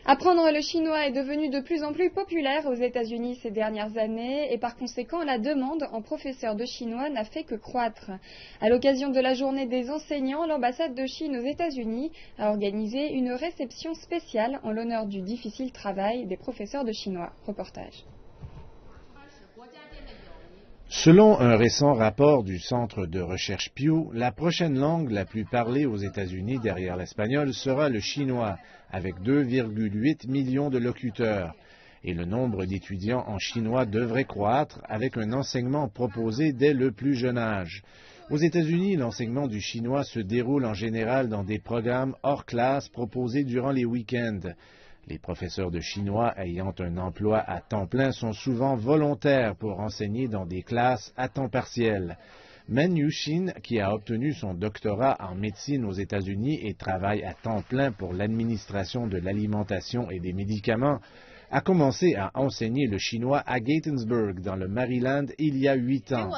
Apprendre le chinois est devenu de plus en plus populaire aux États-Unis ces dernières années et par conséquent la demande en professeurs de chinois n'a fait que croître. À l'occasion de la journée des enseignants, l'ambassade de Chine aux États-Unis a organisé une réception spéciale en l'honneur du difficile travail des professeurs de chinois. Reportage. Selon un récent rapport du Centre de recherche Pew, la prochaine langue la plus parlée aux États-Unis derrière l'espagnol sera le chinois, avec 2,8 millions de locuteurs. Et le nombre d'étudiants en chinois devrait croître avec un enseignement proposé dès le plus jeune âge. Aux États-Unis, l'enseignement du chinois se déroule en général dans des programmes hors classe proposés durant les week-ends. Les professeurs de chinois ayant un emploi à temps plein sont souvent volontaires pour enseigner dans des classes à temps partiel. Men Yuxin, qui a obtenu son doctorat en médecine aux États-Unis et travaille à temps plein pour l'administration de l'alimentation et des médicaments, a commencé à enseigner le chinois à Gaithersburg, dans le Maryland, il y a 8 ans.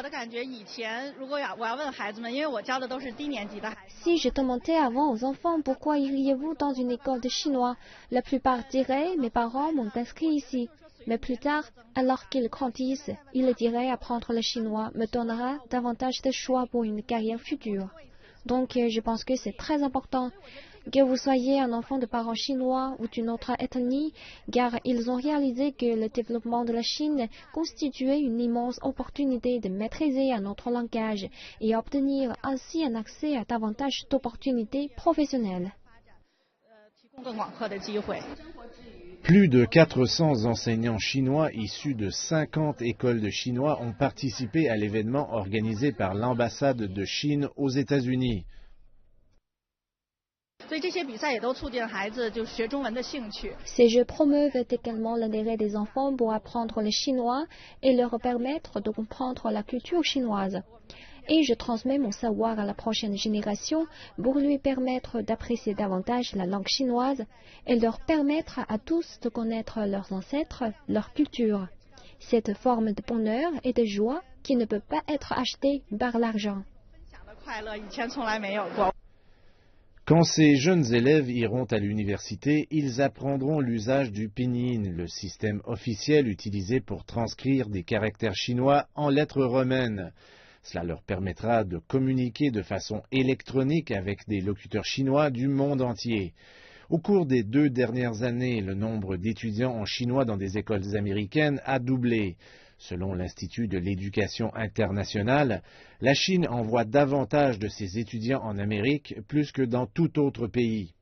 Si je demandais avant aux enfants pourquoi iriez-vous dans une école de chinois, la plupart diraient « mes parents m'ont inscrit ici ». Mais plus tard, alors qu'ils grandissent, ils diraient apprendre le chinois me donnera davantage de choix pour une carrière future. Donc je pense que c'est très important que vous soyez un enfant de parents chinois ou d'une autre ethnie, car ils ont réalisé que le développement de la Chine constituait une immense opportunité de maîtriser un autre langage et obtenir ainsi un accès à davantage d'opportunités professionnelles. Plus de 400 enseignants chinois issus de 50 écoles de chinois ont participé à l'événement organisé par l'ambassade de Chine aux États-Unis. Ces jeux promeuvent également l'intérêt des enfants pour apprendre le chinois et leur permettre de comprendre la culture chinoise. Et je transmets mon savoir à la prochaine génération pour lui permettre d'apprécier davantage la langue chinoise et leur permettre à tous de connaître leurs ancêtres, leur culture. Cette forme de bonheur et de joie qui ne peut pas être achetée par l'argent. Quand ces jeunes élèves iront à l'université, ils apprendront l'usage du pinyin, le système officiel utilisé pour transcrire des caractères chinois en lettres romaines. Cela leur permettra de communiquer de façon électronique avec des locuteurs chinois du monde entier. Au cours des 2 dernières années, le nombre d'étudiants en chinois dans des écoles américaines a doublé. Selon l'Institut de l'éducation internationale, la Chine envoie davantage de ses étudiants en Amérique plus que dans tout autre pays.